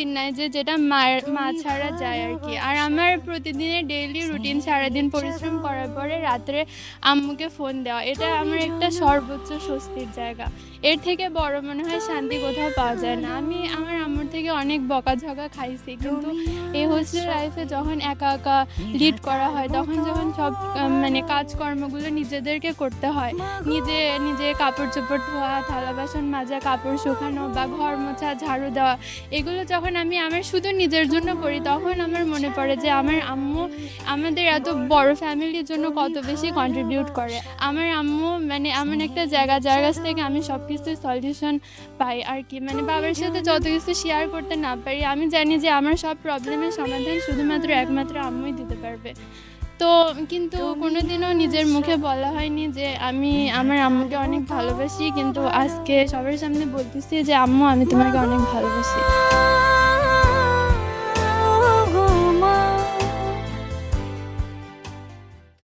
দিন নাই যে যেটা মা ছাড়া যায় আর কি। আর আমার প্রতিদিনের ডেইলি রুটিন সারাদিন পরিশ্রম করার পরে রাত্রে আম্মুকে ফোন দেওয়া, এটা আমার একটা সর্বোচ্চ স্বস্তির জায়গা। এর থেকে বড় মনে হয় শান্তি কোথাও পাওয়া যায় না। আমি আমার আম্মুর থেকে অনেক বকাঝকা খাইছি, কিন্তু এই হোস্টেল লাইফে যখন একা একা লিড করা হয়, তখন যখন সব মানে কাজকর্মগুলো নিজেদেরকে করতে হয়, নিজে নিজে কাপড় চোপড় ধোয়া, থালা বাসন মাজা, কাপড় শুকানো বা ঘর মোছা, ঝাড়ু দেওয়া, এগুলো যখন আমি আমার শুধু নিজের জন্য করি, তখন আমার মনে পড়ে যে আমার আম্মু আমাদের এত বড় ফ্যামিলির জন্য কত বেশি কন্ট্রিবিউট করে। আমার আম্মু মানে এমন একটা জায়গা যার কাছ থেকে আমি সব কিছুর সলিউশন পাই আর কি। মানে বাবার সাথে যত কিছু শেয়ার করতে না পারি, আমি জানি যে আমার সব প্রবলেমের সমাধান শুধুমাত্র একমাত্র আম্মুই দিতে পারবে। তো কিন্তু কোনোদিনও নিজের মুখে বলা হয়নি যে আমি আমার আম্মুকে অনেক ভালোবাসি, কিন্তু আজকে সবার সামনে বলতেছি যে আম্মু, আমি তোমাকে অনেক ভালোবাসি।